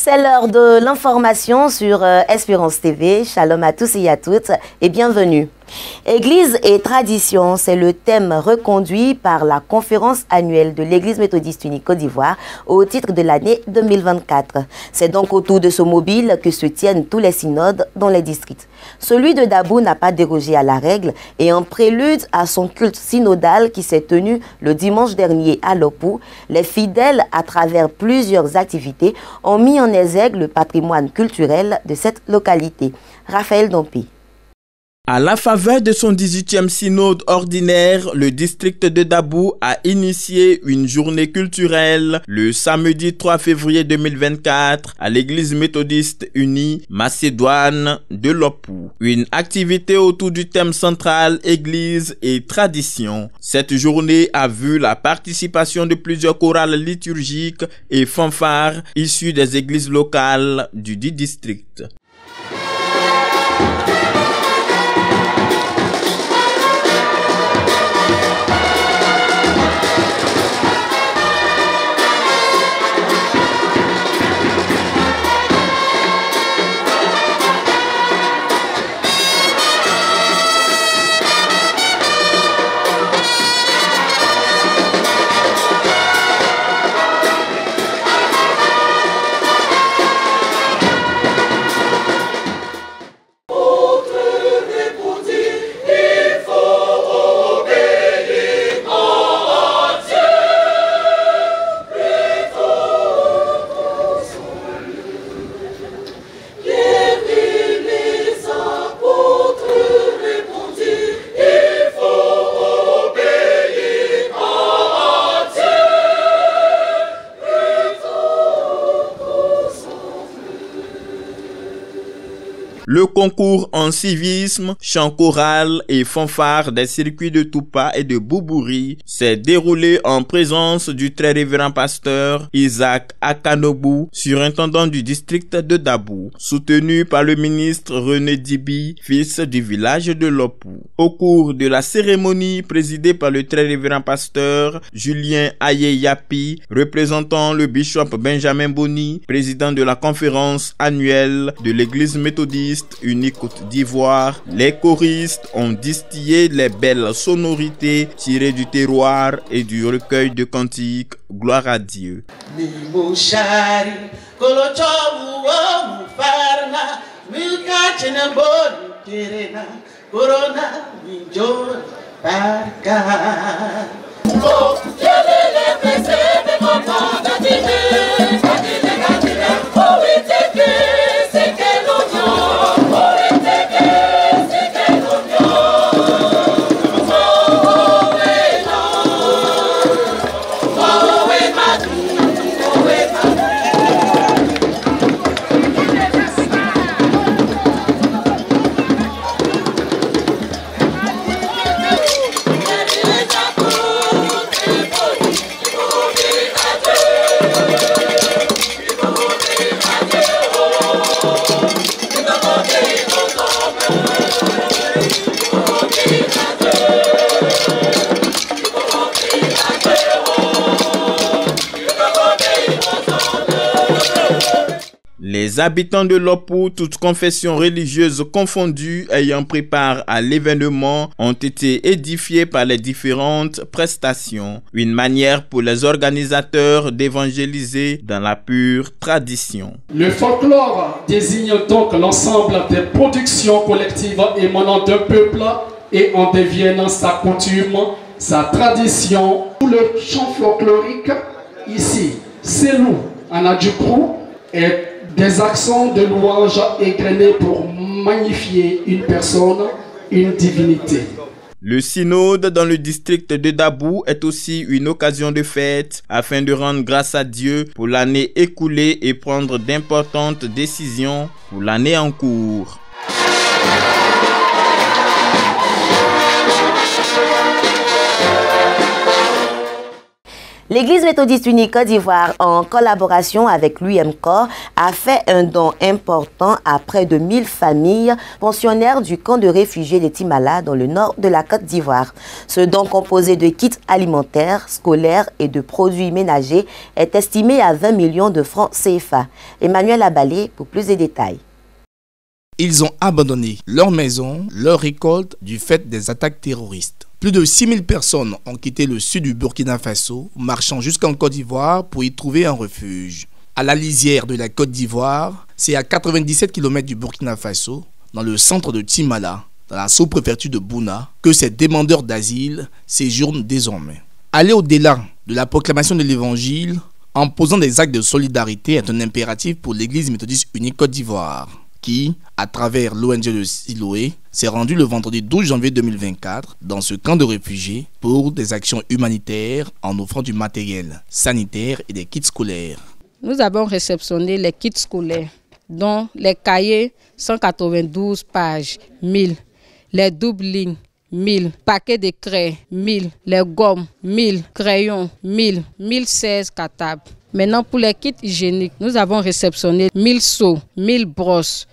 C'est l'heure de l'information sur Espérance TV. Shalom à tous et à toutes et bienvenue. Église et tradition, c'est le thème reconduit par la conférence annuelle de l'Église méthodiste unie Côte d'Ivoire au titre de l'année 2024. C'est donc autour de ce mobile que se tiennent tous les synodes dans les districts. Celui de Dabou n'a pas dérogé à la règle et en prélude à son culte synodal qui s'est tenu le dimanche dernier à Lopou, les fidèles, à travers plusieurs activités, ont mis en exergue le patrimoine culturel de cette localité. Raphaël Dompi. À la faveur de son 18e synode ordinaire, le district de Dabou a initié une journée culturelle le samedi 3 février 2024 à l'église méthodiste unie Macédoine de Lopou. Une activité autour du thème central Église et tradition. Cette journée a vu la participation de plusieurs chorales liturgiques et fanfares issus des églises locales du dit district. Le concours en civisme, chant choral et fanfare des circuits de Toupa et de Boubouri s'est déroulé en présence du très révérend pasteur Isaac Akanobu, surintendant du district de Dabou, soutenu par le ministre René Dibi, fils du village de Lopou. Au cours de la cérémonie présidée par le très révérend pasteur Julien Ayeyapi, représentant le bishop Benjamin Boni, président de la conférence annuelle de l'église méthodiste unie Côte d'Ivoire, les choristes ont distillé les belles sonorités tirées du terroir et du recueil de cantiques Gloire à Dieu. Les habitants de Lopou, toutes confessions religieuses confondues, ayant pris part à l'événement, ont été édifiés par les différentes prestations. Une manière pour les organisateurs d'évangéliser dans la pure tradition. Le folklore désigne donc l'ensemble des productions collectives émanant d'un peuple et en deviennent sa coutume, sa tradition. Le chant folklorique, ici, c'est nous, en Adjuprou, est des accents de louange égrenés pour magnifier une personne, une divinité. Le synode dans le district de Dabou est aussi une occasion de fête afin de rendre grâce à Dieu pour l'année écoulée et prendre d'importantes décisions pour l'année en cours. L'Église méthodiste unie Côte d'Ivoire, en collaboration avec l'UMCOR, a fait un don important à près de 1000 familles pensionnaires du camp de réfugiés de Timala dans le nord de la Côte d'Ivoire. Ce don composé de kits alimentaires, scolaires et de produits ménagers est estimé à 20 millions de francs CFA. Emmanuel Abalé pour plus de détails. Ils ont abandonné leur maison, leur récolte du fait des attaques terroristes. Plus de 6000 personnes ont quitté le sud du Burkina Faso, marchant jusqu'en Côte d'Ivoire pour y trouver un refuge. À la lisière de la Côte d'Ivoire, c'est à 97 km du Burkina Faso, dans le centre de Timala, dans la sous-préfecture de Bouna, que ces demandeurs d'asile séjournent désormais. Aller au-delà de la proclamation de l'Évangile en posant des actes de solidarité est un impératif pour l'Église méthodiste unie Côte d'Ivoire, qui, à travers l'ONG de Siloé, s'est rendu le vendredi 12 janvier 2024 dans ce camp de réfugiés pour des actions humanitaires en offrant du matériel sanitaire et des kits scolaires. Nous avons réceptionné les kits scolaires, dont les cahiers 192 pages, 1000, les doubles lignes, 1000, paquets de craies, 1000, les gommes, 1000, crayons, 1000, 1016 cartables. Maintenant, pour les kits hygiéniques, nous avons réceptionné 1000 seaux, 1000 brosses,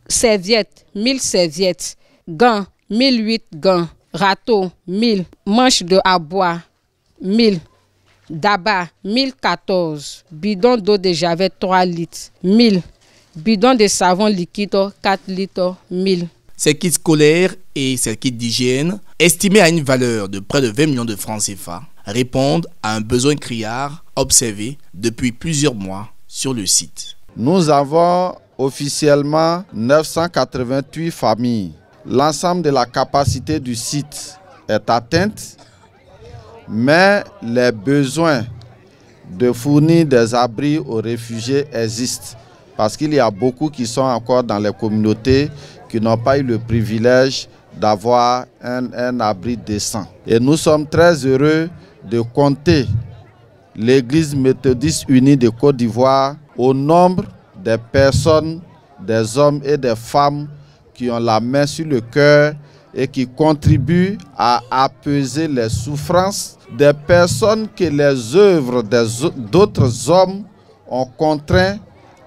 serviettes, 1000 serviettes, gants, 1008 gants, râteaux, 1000, manches de à bois, 1000, d'abats, 1014, bidons d'eau de javel 3 litres, 1000, bidons de savon liquide 4 litres, 1000. Ces kits scolaires et ces kits d'hygiène, estimés à une valeur de près de 20 millions de francs CFA, répondent à un besoin criard observé depuis plusieurs mois sur le site. Nous avons officiellement 988 familles. L'ensemble de la capacité du site est atteinte, mais les besoins de fournir des abris aux réfugiés existent parce qu'il y a beaucoup qui sont encore dans les communautés qui n'ont pas eu le privilège d'avoir un abri décent. Et nous sommes très heureux de compter l'Église méthodiste unie de Côte d'Ivoire au nombre des personnes, des hommes et des femmes qui ont la main sur le cœur et qui contribuent à apaiser les souffrances des personnes que les œuvres d'autres hommes ont contraints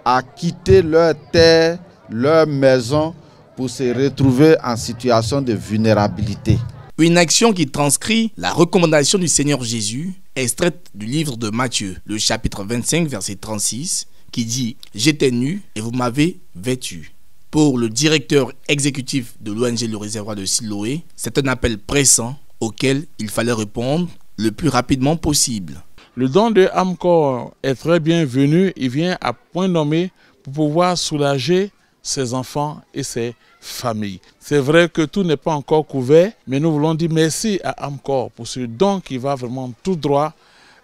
à quitter leur terre, leur maison pour se retrouver en situation de vulnérabilité. Une action qui transcrit la recommandation du Seigneur Jésus, extraite du livre de Matthieu, le chapitre 25, verset 36, qui dit « J'étais nu et vous m'avez vêtu ». Pour le directeur exécutif de l'ONG Le Réservoir de Siloé, c'est un appel pressant auquel il fallait répondre le plus rapidement possible. Le don de AMCOR est très bienvenu, il vient à point nommé pour pouvoir soulager ses enfants et ses familles. C'est vrai que tout n'est pas encore couvert, mais nous voulons dire merci à AMCOR pour ce don qui va vraiment tout droit,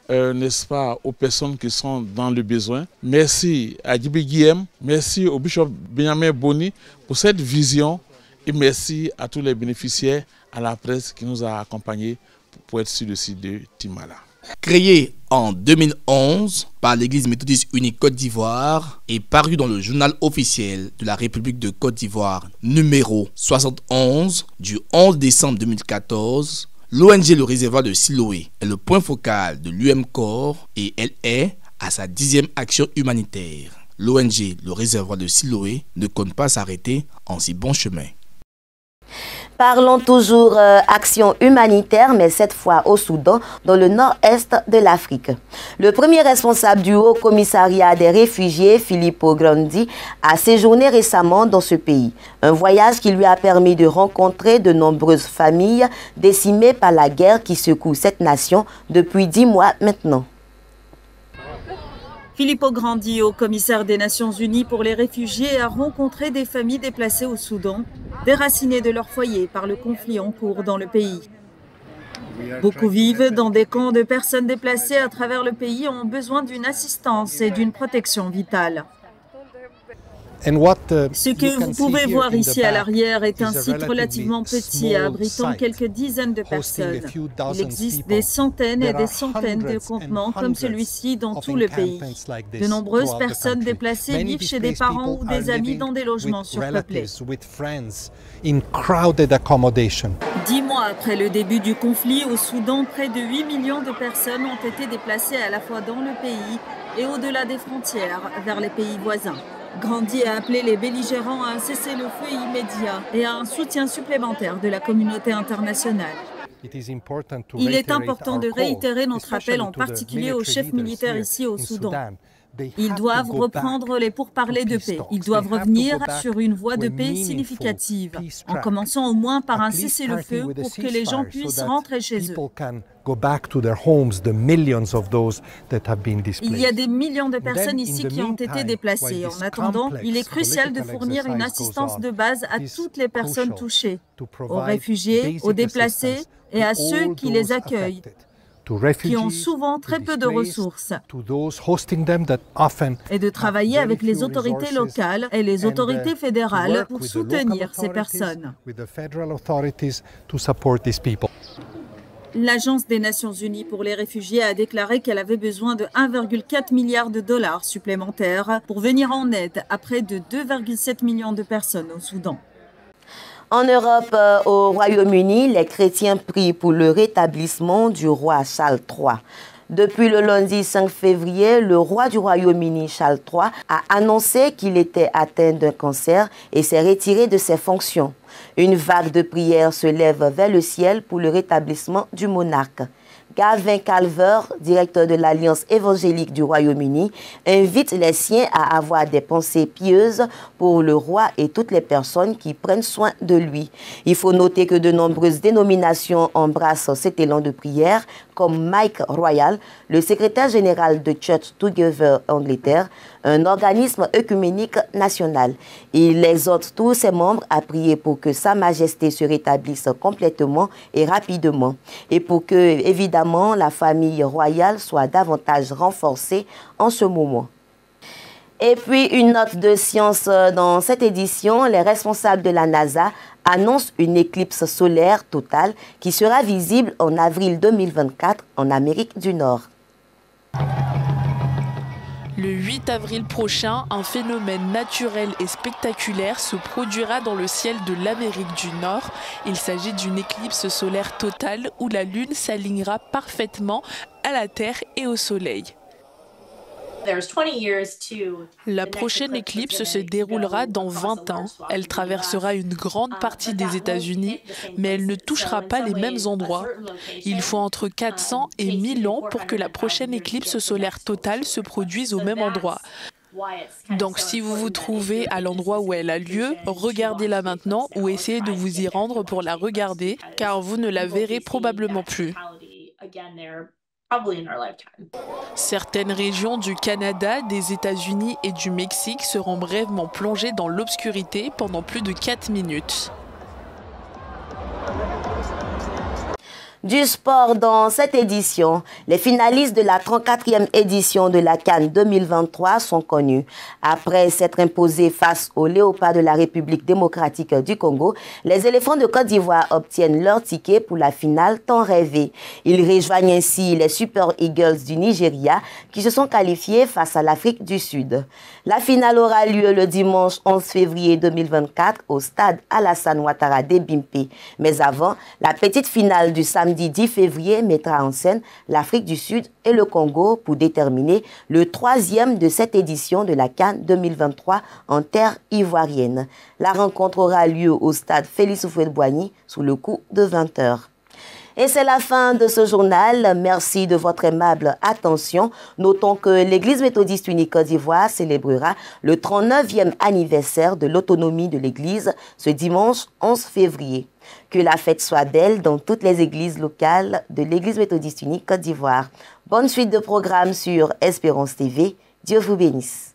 n'est-ce pas, aux personnes qui sont dans le besoin. Merci à Djibi Guillem, merci au bishop Benjamin Boni pour cette vision et merci à tous les bénéficiaires, à la presse qui nous a accompagnés pour être sur le site de Timala. Créé en 2011 par l'Église méthodiste unie Côte d'Ivoire et paru dans le journal officiel de la République de Côte d'Ivoire numéro 71 du 11 décembre 2014, l'ONG Le Réservoir de Siloé est le point focal de l'UMCOR et elle est à sa 10e action humanitaire. L'ONG Le Réservoir de Siloé ne compte pas s'arrêter en si bon chemin. Parlons toujours action humanitaire, mais cette fois au Soudan, dans le nord-est de l'Afrique. Le premier responsable du Haut Commissariat des réfugiés, Filippo Grandi, a séjourné récemment dans ce pays. Un voyage qui lui a permis de rencontrer de nombreuses familles décimées par la guerre qui secoue cette nation depuis 10 mois maintenant. Filippo Grandi, haut commissaire des Nations Unies pour les réfugiés, a rencontré des familles déplacées au Soudan, déracinées de leur foyer par le conflit en cours dans le pays. Beaucoup vivent dans des camps de personnes déplacées à travers le pays et ont besoin d'une assistance et d'une protection vitale. Ce que vous pouvez voir ici à l'arrière est un site relativement petit, abritant quelques dizaines de personnes. Il existe des centaines et des centaines de campements comme celui-ci dans tout le pays. De nombreuses personnes déplacées vivent chez des parents ou des amis dans des logements surpeuplés. 10 mois après le début du conflit au Soudan, près de 8 millions de personnes ont été déplacées à la fois dans le pays et au-delà des frontières, vers les pays voisins. Grandi a appelé les belligérants à un cessez-le-feu immédiat et à un soutien supplémentaire de la communauté internationale. Il est important de réitérer notre appel en particulier aux chefs militaires ici au Soudan. Ils doivent reprendre les pourparlers de paix. Ils doivent revenir sur une voie de paix significative, en commençant au moins par un cessez-le-feu pour que les gens puissent rentrer chez eux. Il y a des millions de personnes ici qui ont été déplacées. En attendant, il est crucial de fournir une assistance de base à toutes les personnes touchées, aux réfugiés, aux déplacés et à ceux qui les accueillent, qui ont souvent très peu de ressources, et de travailler avec les autorités locales et les autorités fédérales pour soutenir ces personnes. L'Agence des Nations Unies pour les réfugiés a déclaré qu'elle avait besoin de 1,4 milliard de dollars supplémentaires pour venir en aide à près de 2,7 millions de personnes au Soudan. En Europe, au Royaume-Uni, les chrétiens prient pour le rétablissement du roi Charles III. Depuis le lundi 5 février, le roi du Royaume-Uni, Charles III, a annoncé qu'il était atteint d'un cancer et s'est retiré de ses fonctions. Une vague de prières se lève vers le ciel pour le rétablissement du monarque. Gavin Calver, directeur de l'Alliance évangélique du Royaume-Uni, invite les siens à avoir des pensées pieuses pour le roi et toutes les personnes qui prennent soin de lui. Il faut noter que de nombreuses dénominations embrassent cet élan de prière, comme Mike Royal, le secrétaire général de Church Together Angleterre, un organisme œcuménique national. Il exhorte tous ses membres à prier pour que Sa Majesté se rétablisse complètement et rapidement, et pour que, évidemment, la famille royale soit davantage renforcée en ce moment. Et puis, une note de science dans cette édition, les responsables de la NASA annoncent une éclipse solaire totale qui sera visible en avril 2024 en Amérique du Nord. Le 8 avril prochain, un phénomène naturel et spectaculaire se produira dans le ciel de l'Amérique du Nord. Il s'agit d'une éclipse solaire totale où la Lune s'alignera parfaitement à la Terre et au Soleil. La prochaine éclipse se déroulera dans 20 ans. Elle traversera une grande partie des États-Unis, mais elle ne touchera pas les mêmes endroits. Il faut entre 400 et 1000 ans pour que la prochaine éclipse solaire totale se produise au même endroit. Donc si vous vous trouvez à l'endroit où elle a lieu, regardez-la maintenant ou essayez de vous y rendre pour la regarder, car vous ne la verrez probablement plus. Certaines régions du Canada, des États-Unis et du Mexique seront brièvement plongées dans l'obscurité pendant plus de 4 minutes. Du sport dans cette édition, les finalistes de la 34e édition de la CAN 2023 sont connus. Après s'être imposés face aux Léopards de la République démocratique du Congo, les éléphants de Côte d'Ivoire obtiennent leur ticket pour la finale tant rêvée. Ils rejoignent ainsi les Super Eagles du Nigeria qui se sont qualifiés face à l'Afrique du Sud. La finale aura lieu le dimanche 11 février 2024 au stade Alassane Ouattara d'Ebimpe. Mais avant, la petite finale du samedi 10 février mettra en scène l'Afrique du Sud et le Congo pour déterminer le 3e de cette édition de la CAN 2023 en terre ivoirienne. La rencontre aura lieu au stade Félix Houphouët-Boigny sous le coup de 20 h. Et c'est la fin de ce journal. Merci de votre aimable attention. Notons que l'Église méthodiste unie Côte d'Ivoire célébrera le 39e anniversaire de l'autonomie de l'Église ce dimanche 11 février. Que la fête soit belle dans toutes les églises locales de l'Église méthodiste unie Côte d'Ivoire. Bonne suite de programmes sur Espérance TV. Dieu vous bénisse.